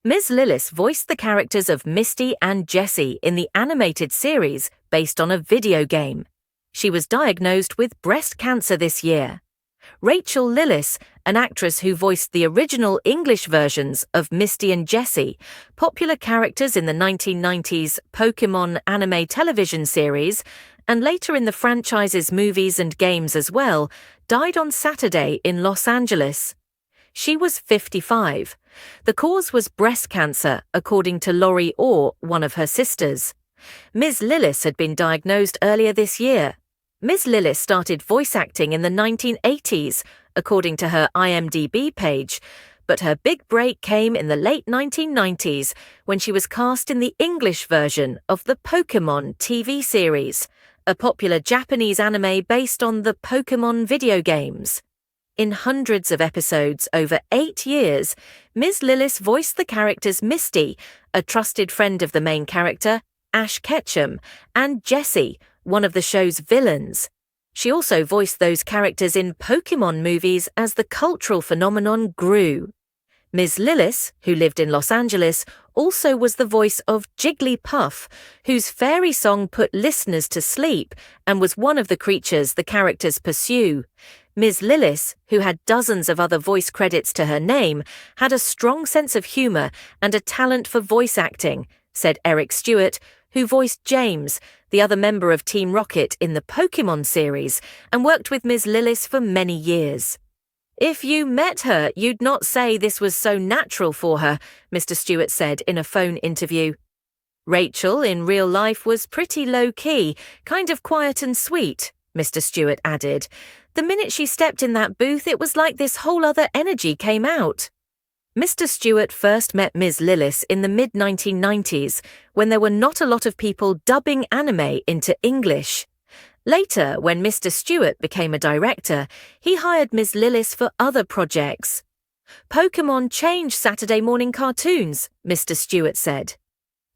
Ms. Lillis voiced the characters of Misty and Jessie in the animated series based on a video game. She was diagnosed with breast cancer this year. Rachael Lillis, an actress who voiced the original English versions of Misty and Jessie, popular characters in the 1990s Pokémon anime television series, and later in the franchise's movies and games as well, died on Saturday in Los Angeles. She was 55. The cause was breast cancer, according to Laurie Orr, one of her sisters. Ms. Lillis had been diagnosed earlier this year. Ms. Lillis started voice acting in the 1980s, according to her IMDB page, but her big break came in the late 1990s when she was cast in the English version of the Pokémon TV series, a popular Japanese anime based on the Pokémon video games. In hundreds of episodes over 8 years, Ms. Lillis voiced the characters Misty, a trusted friend of the main character, Ash Ketchum, and Jessie, one of the show's villains. She also voiced those characters in Pokémon movies as the cultural phenomenon grew. Ms. Lillis, who lived in Los Angeles, also was the voice of Jigglypuff, whose fairy song put listeners to sleep and was one of the creatures the characters pursue. Ms. Lillis, who had dozens of other voice credits to her name, had a strong sense of humor and a talent for voice acting, said Eric Stewart, who voiced James, the other member of Team Rocket in the Pokémon series, and worked with Ms. Lillis for many years. "If you met her, you'd not say this was so natural for her," Mr. Stewart said in a phone interview. "Rachael, in real life, was pretty low-key, kind of quiet and sweet," Mr. Stewart added. "The minute she stepped in that booth, it was like this whole other energy came out." Mr. Stewart first met Ms. Lillis in the mid-1990s, when there were not a lot of people dubbing anime into English. Later, when Mr. Stewart became a director, he hired Ms. Lillis for other projects. "Pokémon changed Saturday morning cartoons," Mr. Stewart said.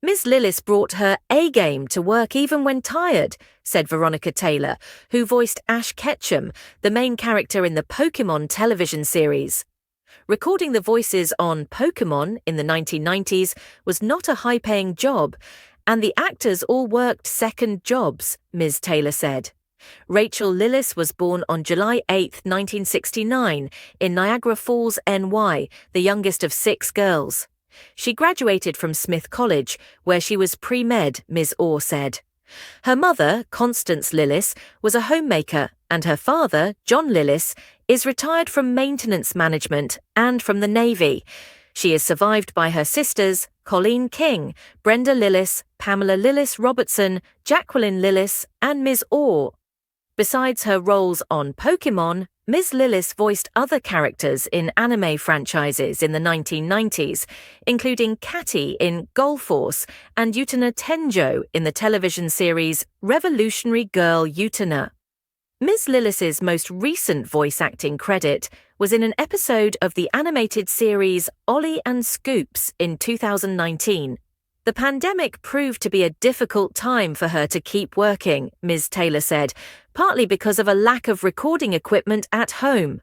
"Ms. Lillis brought her A-game to work even when tired," said Veronica Taylor, who voiced Ash Ketchum, the main character in the Pokémon television series. Recording the voices on Pokémon in the 1990s was not a high-paying job, and the actors all worked second jobs, Ms. Taylor said. Rachael Lillis was born on July 8, 1969, in Niagara Falls, NY, the youngest of 6 girls. She graduated from Smith College, where she was pre-med, Ms. Orr said. Her mother, Constance Lillis, was a homemaker, and her father, John Lillis, is retired from maintenance management and from the Navy. She is survived by her sisters, Colleen King, Brenda Lillis, Pamela Lillis Robertson, Jacqueline Lillis, and Ms. Orr. Besides her roles on Pokémon, Ms. Lillis voiced other characters in anime franchises in the 1990s, including Catty in Goal Force and Utena Tenjo in the television series Revolutionary Girl Utena. Ms. Lillis's most recent voice acting credit was in an episode of the animated series Ollie and Scoops in 2019. The pandemic proved to be a difficult time for her to keep working, Ms. Taylor said, partly because of a lack of recording equipment at home.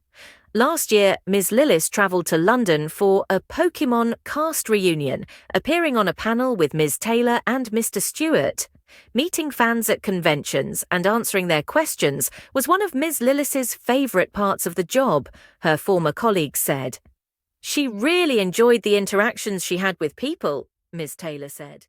Last year, Ms. Lillis travelled to London for a Pokémon cast reunion, appearing on a panel with Ms. Taylor and Mr. Stewart. Meeting fans at conventions and answering their questions was one of Ms. Lillis's favourite parts of the job, her former colleagues said. "She really enjoyed the interactions she had with people," Ms. Taylor said.